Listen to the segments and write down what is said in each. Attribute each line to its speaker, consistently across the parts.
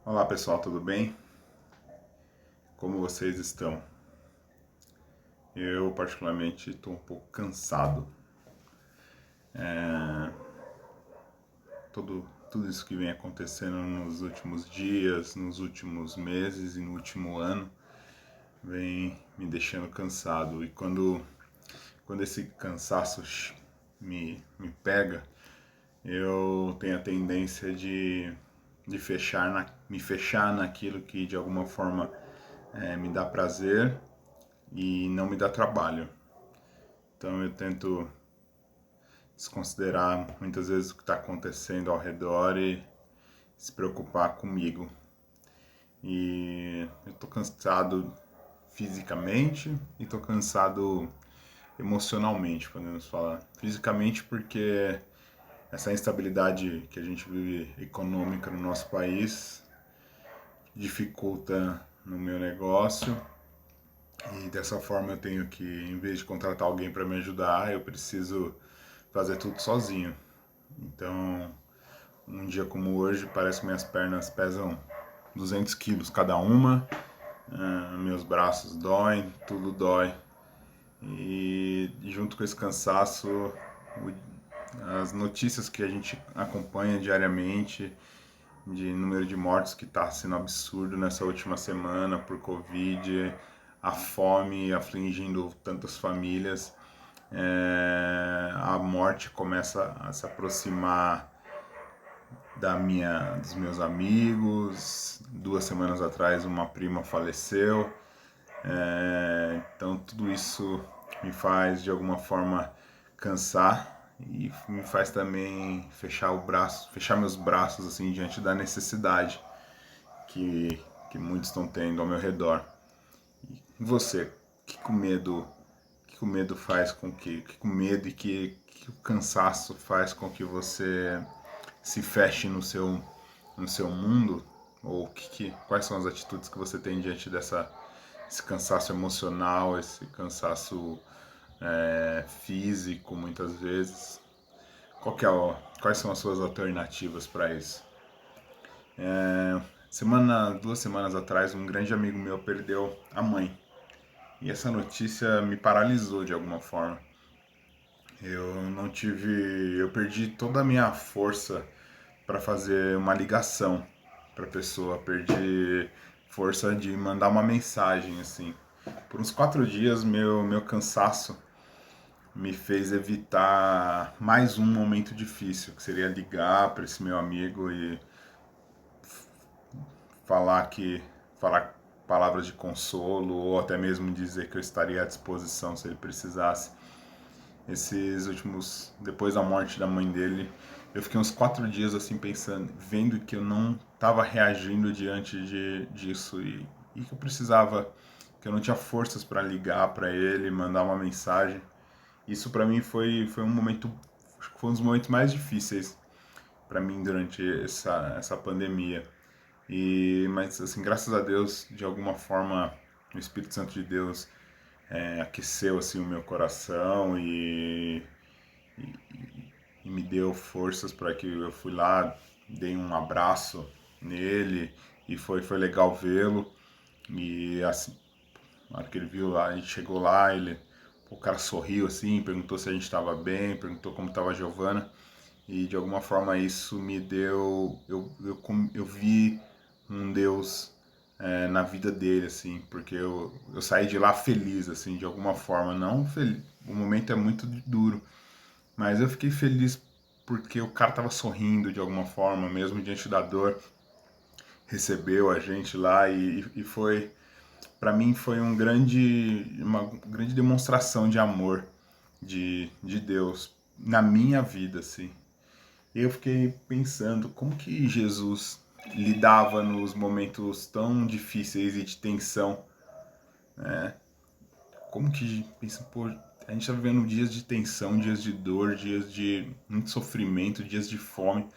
Speaker 1: Olá pessoal, tudo bem? Como vocês estão? Eu particularmente estou um pouco cansado. Tudo isso que vem acontecendo nos últimos dias, nos últimos meses e no último ano vem me deixando cansado. E quando esse cansaço me pega, eu tenho a tendência de me fechar naquilo que de alguma forma me dá prazer e não me dá trabalho. Então eu tento desconsiderar muitas vezes o que está acontecendo ao redor e se preocupar comigo. E eu tô cansado fisicamente e tô cansado emocionalmente, podemos falar. Fisicamente porque essa instabilidade que a gente vive econômica no nosso país dificulta no meu negócio e dessa forma eu tenho que, em vez de contratar alguém para me ajudar, eu preciso fazer tudo sozinho. Então, um dia como hoje, parece que minhas pernas pesam 200 quilos cada uma, meus braços doem, tudo dói. E junto com esse cansaço, as notícias que a gente acompanha diariamente, de número de mortes que está sendo absurdo nessa última semana por Covid, a fome afligindo tantas famílias, a morte começa a se aproximar dos meus amigos. 2 semanas atrás uma prima faleceu. Então tudo isso me faz de alguma forma cansar e me faz também fechar meus braços assim diante da necessidade que muitos estão tendo ao meu redor. E você, que o medo faz com que o medo e que o cansaço faz com que você se feche no seu mundo? Ou quais são as atitudes que você tem diante esse cansaço emocional, esse cansaço físico, muitas vezes? Quais são as suas alternativas para isso? 2 semanas atrás, um grande amigo meu perdeu a mãe. E essa notícia me paralisou de alguma forma. Eu perdi toda a minha força para fazer uma ligação para a pessoa, perdi força de mandar uma mensagem assim. Por uns 4 dias meu cansaço me fez evitar mais um momento difícil, que seria ligar para esse meu amigo e falar que falar palavras de consolo ou até mesmo dizer que eu estaria à disposição se ele precisasse. Esses últimos, depois da morte da mãe dele, eu fiquei uns 4 dias assim pensando, vendo que eu não estava reagindo disso e que eu precisava, que eu não tinha forças para ligar para ele, mandar uma mensagem. Isso para mim foi um momento, acho que foi um dos momentos mais difíceis para mim durante essa pandemia. Mas assim, graças a Deus, de alguma forma, o Espírito Santo de Deus aqueceu assim o meu coração e me deu forças para que eu fui lá, dei um abraço nele e foi legal vê-lo. E assim, na hora que ele viu lá, a gente chegou lá, o cara sorriu assim, perguntou se a gente estava bem, perguntou como estava a Giovana. E de alguma forma isso me deu. Eu vi um Deus na vida dele, assim, porque eu saí de lá feliz, assim, de alguma forma. Não feliz, o momento é muito duro, mas eu fiquei feliz porque o cara tava sorrindo de alguma forma, mesmo diante da dor, recebeu a gente lá e foi, para mim, foi uma grande demonstração de amor de Deus na minha vida, assim. E eu fiquei pensando como que Jesus lidava nos momentos tão difíceis e de tensão, né? Como que pensa, pô, a gente tá vivendo dias de tensão, dias de dor, dias de muito sofrimento, dias de fome.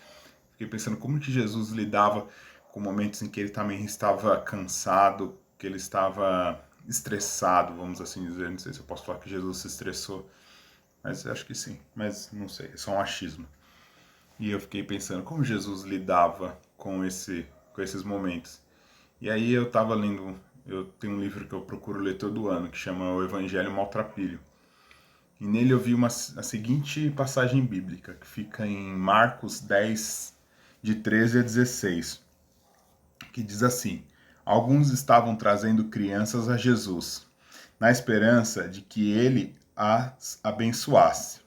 Speaker 1: Fiquei pensando como que Jesus lidava com momentos em que ele também estava cansado, que ele estava estressado, vamos assim dizer. Não sei se eu posso falar que Jesus se estressou, mas acho que sim. Mas não sei, é só um achismo. E eu fiquei pensando como Jesus lidava com com esses momentos. E aí eu estava lendo, eu tenho um livro que eu procuro ler todo ano, que chama O Evangelho Maltrapilho. E nele eu vi a seguinte passagem bíblica, que fica em Marcos 10, de 13 a 16, que diz assim: Alguns estavam trazendo crianças a Jesus, na esperança de que ele as abençoasse.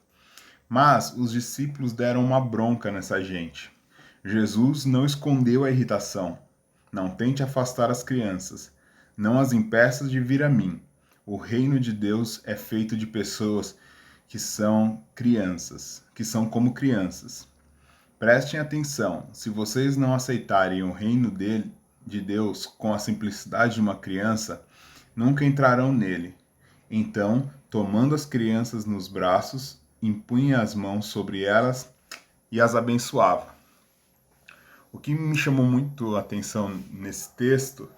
Speaker 1: Mas os discípulos deram uma bronca nessa gente. Jesus não escondeu a irritação. Não tente afastar as crianças. Não as impeça de vir a mim. O reino de Deus é feito de pessoas que são crianças, que são como crianças. Prestem atenção, se vocês não aceitarem o reino de Deus com a simplicidade de uma criança, nunca entrarão nele. Então, tomando as crianças nos braços, impunha as mãos sobre elas e as abençoava. O que me chamou muito a atenção nesse texto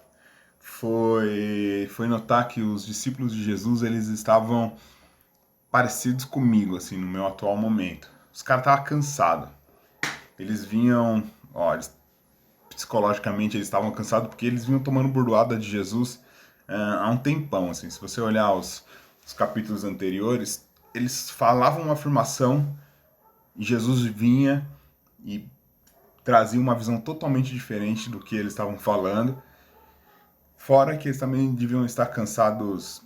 Speaker 1: foi notar que os discípulos de Jesus, eles estavam parecidos comigo, assim, no meu atual momento. Os caras estavam cansados. Eles vinham, ó, psicologicamente eles estavam cansados porque eles vinham tomando burdoada de Jesus há um tempão, assim. Se você olhar os capítulos anteriores, eles falavam uma afirmação e Jesus vinha e trazia uma visão totalmente diferente do que eles estavam falando. Fora que eles também deviam estar cansados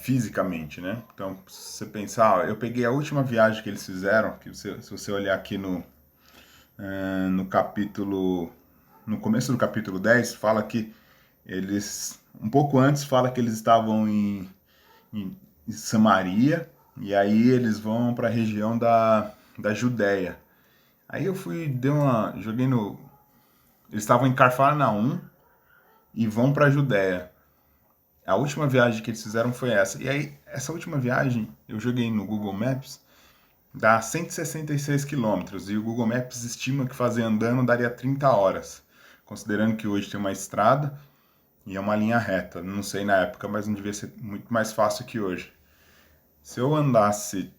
Speaker 1: fisicamente, né? Então, se você pensar, eu peguei a última viagem que eles fizeram, que se você olhar aqui no capítulo, no começo do capítulo 10, fala que eles, um pouco antes, fala que eles estavam em Samaria, e aí eles vão para a região da Judéia. Aí eu joguei no, eles estavam em Cafarnaum e vão para a Judéia. A última viagem que eles fizeram foi essa. E aí, essa última viagem, eu joguei no Google Maps, dá 166 quilômetros, e o Google Maps estima que fazer andando daria 30 horas, considerando que hoje tem uma estrada e é uma linha reta. Não sei na época, mas não devia ser muito mais fácil que hoje. Se eu andasse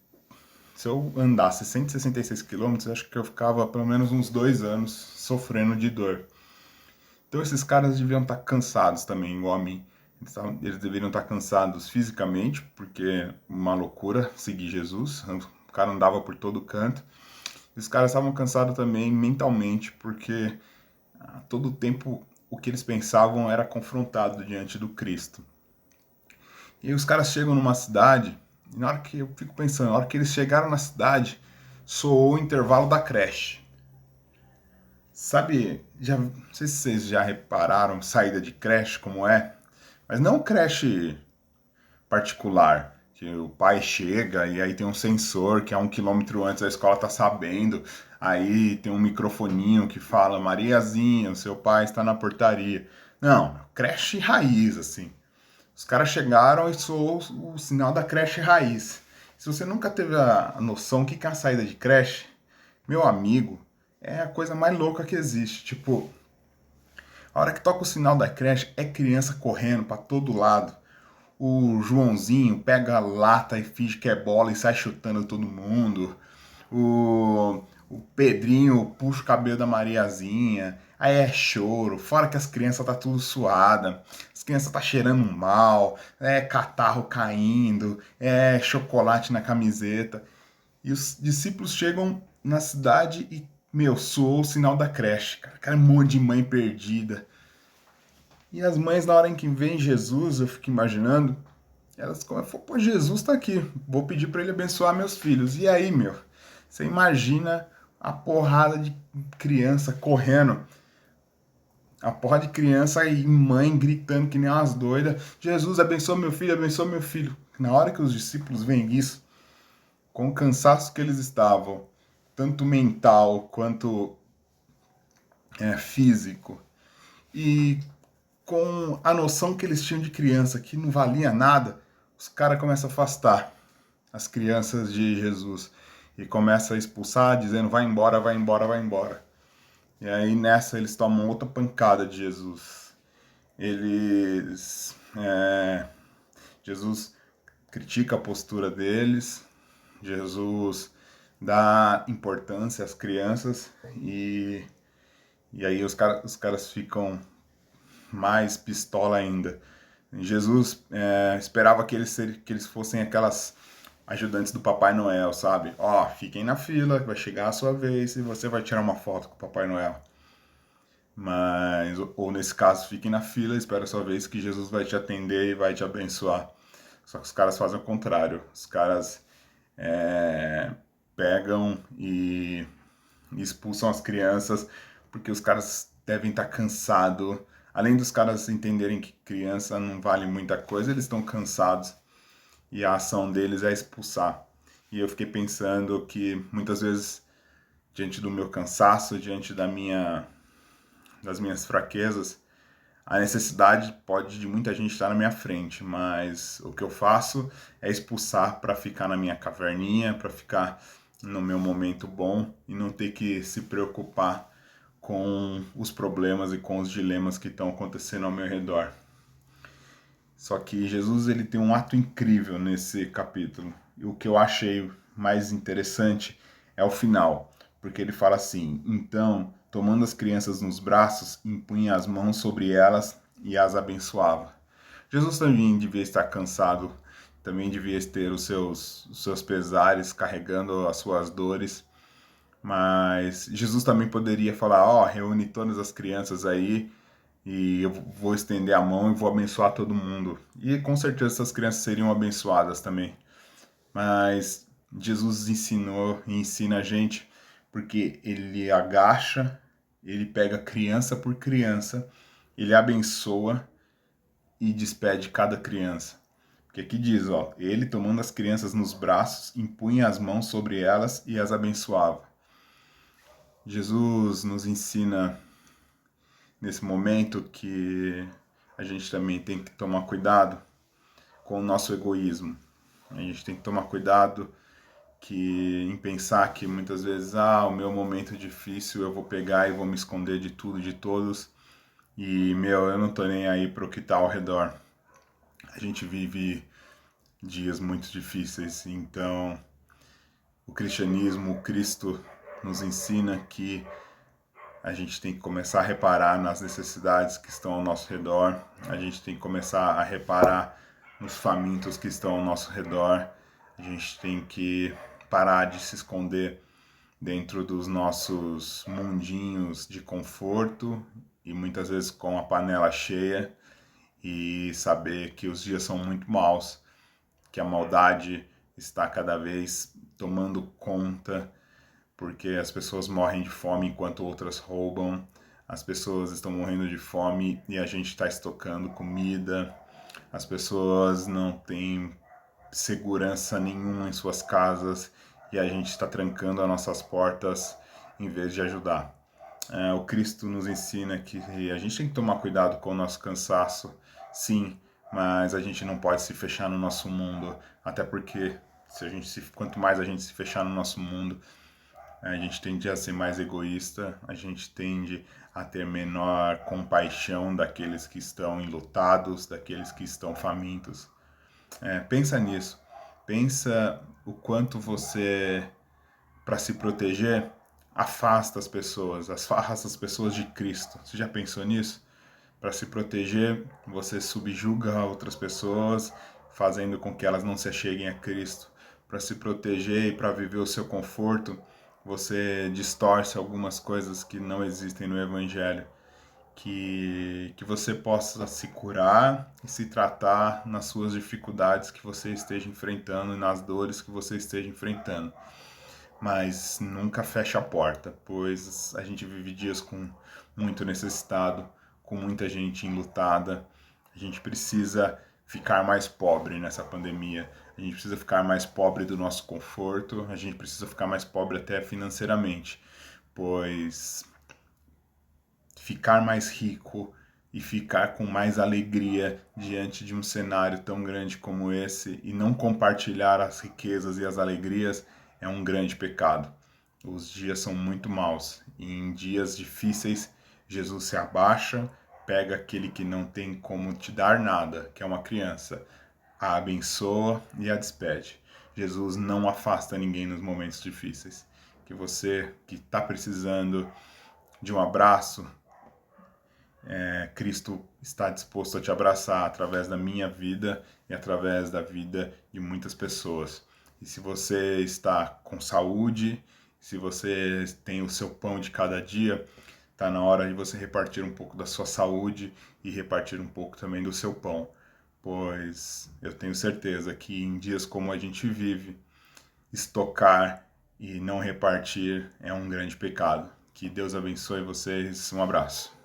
Speaker 1: 166 quilômetros, acho que eu ficava pelo menos uns 2 anos sofrendo de dor. Então esses caras deviam estar cansados também, igual a mim. Eles deveriam estar cansados fisicamente, porque uma loucura seguir Jesus. O cara andava por todo canto. E os caras estavam cansados também mentalmente, porque a todo tempo o que eles pensavam era confrontado diante do Cristo. E os caras chegam numa cidade, e na hora que eu fico pensando, na hora que eles chegaram na cidade, soou o intervalo da creche. Sabe, não sei se vocês já repararam saída de creche como é, mas não creche particular, que o pai chega e aí tem um sensor que a 1 quilômetro antes a escola tá sabendo, aí tem um microfoninho que fala: Mariazinha, o seu pai está na portaria. Não, creche raiz, assim. Os caras chegaram e soou o sinal da creche raiz. Se você nunca teve a noção do que é a saída de creche, meu amigo, é a coisa mais louca que existe. Tipo, a hora que toca o sinal da creche, é criança correndo para todo lado. O Joãozinho pega a lata e finge que é bola e sai chutando todo mundo. O Pedrinho puxa o cabelo da Mariazinha. Aí é choro, fora que as crianças tá tudo suada, as crianças tá cheirando mal, é catarro caindo, é chocolate na camiseta. E os discípulos chegam na cidade e, meu, soou o sinal da creche, cara. Cara, um monte de mãe perdida. E as mães, na hora em que vem Jesus, eu fico imaginando, elas falam: pô, Jesus tá aqui, vou pedir para ele abençoar meus filhos. E aí, meu, você imagina a porrada de criança correndo, a porra de criança e mãe gritando que nem umas doidas: Jesus, abençoa meu filho, abençoa meu filho. Na hora que os discípulos veem isso, com o cansaço que eles estavam, tanto mental quanto físico, e com a noção que eles tinham de criança, que não valia nada, os caras começam a afastar as crianças de Jesus e começam a expulsar, dizendo: vai embora, vai embora, vai embora. E aí nessa eles tomam outra pancada de Jesus. Jesus critica a postura deles, Jesus dá importância às crianças E aí os caras ficam mais pistola ainda. Jesus esperava que eles fossem aquelas ajudantes do Papai Noel, sabe? Ó, fiquem na fila, vai chegar a sua vez e você vai tirar uma foto com o Papai Noel. Mas, ou nesse caso, fiquem na fila, espera a sua vez que Jesus vai te atender e vai te abençoar. Só que os caras fazem o contrário. Os caras é, pegam e expulsam as crianças porque os caras devem estar cansados. Além dos caras entenderem que criança não vale muita coisa, eles estão cansados e a ação deles é expulsar. E eu fiquei pensando que muitas vezes, diante do meu cansaço, diante das minhas fraquezas, a necessidade pode de muita gente estar na minha frente, mas o que eu faço é expulsar para ficar na minha caverninha, para ficar no meu momento bom e não ter que se preocupar com os problemas e com os dilemas que estão acontecendo ao meu redor. Só que Jesus ele tem um ato incrível nesse capítulo. E o que eu achei mais interessante é o final, porque ele fala assim: então, tomando as crianças nos braços, impunha as mãos sobre elas e as abençoava. Jesus também devia estar cansado, também devia ter os seus pesares, carregando as suas dores, mas Jesus também poderia falar: ó, reúne todas as crianças aí e eu vou estender a mão e vou abençoar todo mundo. E com certeza essas crianças seriam abençoadas também. Mas Jesus ensinou e ensina a gente porque ele agacha, ele pega criança por criança, ele abençoa e despede cada criança. Porque aqui diz, ó, ele tomando as crianças nos braços, impunha as mãos sobre elas e as abençoava. Jesus nos ensina nesse momento que a gente também tem que tomar cuidado com o nosso egoísmo. A gente tem que tomar cuidado em pensar que muitas vezes, o meu momento difícil eu vou pegar e vou me esconder de tudo, de todos, e eu não tô nem aí pro que tá ao redor. A gente vive dias muito difíceis, então o cristianismo, o Cristo nos ensina que a gente tem que começar a reparar nas necessidades que estão ao nosso redor, a gente tem que começar a reparar nos famintos que estão ao nosso redor, a gente tem que parar de se esconder dentro dos nossos mundinhos de conforto e muitas vezes com a panela cheia e saber que os dias são muito maus, que a maldade está cada vez tomando conta porque as pessoas morrem de fome enquanto outras roubam, as pessoas estão morrendo de fome e a gente está estocando comida, as pessoas não têm segurança nenhuma em suas casas e a gente está trancando as nossas portas em vez de ajudar. O Cristo nos ensina que a gente tem que tomar cuidado com o nosso cansaço, sim, mas a gente não pode se fechar no nosso mundo, até porque quanto mais a gente se fechar no nosso mundo, a gente tende a ser mais egoísta, a gente tende a ter menor compaixão daqueles que estão enlutados, daqueles que estão famintos. Pensa nisso. Pensa o quanto você, para se proteger, afasta as pessoas de Cristo. Você já pensou nisso? Para se proteger, você subjuga outras pessoas, fazendo com que elas não se acheguem a Cristo. Para se proteger e para viver o seu conforto, você distorce algumas coisas que não existem no Evangelho. Que você possa se curar e se tratar nas suas dificuldades que você esteja enfrentando e nas dores que você esteja enfrentando. Mas nunca feche a porta, pois a gente vive dias com muito necessitado, com muita gente enlutada. A gente precisa ficar mais pobre nessa pandemia. A gente precisa ficar mais pobre do nosso conforto, a gente precisa ficar mais pobre até financeiramente, pois ficar mais rico e ficar com mais alegria diante de um cenário tão grande como esse e não compartilhar as riquezas e as alegrias é um grande pecado. Os dias são muito maus e em dias difíceis Jesus se abaixa, pega aquele que não tem como te dar nada, que é uma criança, a abençoa e a despede. Jesus não afasta ninguém nos momentos difíceis. Que você que está precisando de um abraço, Cristo está disposto a te abraçar através da minha vida e através da vida de muitas pessoas. E se você está com saúde, se você tem o seu pão de cada dia, está na hora de você repartir um pouco da sua saúde e repartir um pouco também do seu pão. Pois eu tenho certeza que em dias como a gente vive, estocar e não repartir é um grande pecado. Que Deus abençoe vocês. Um abraço.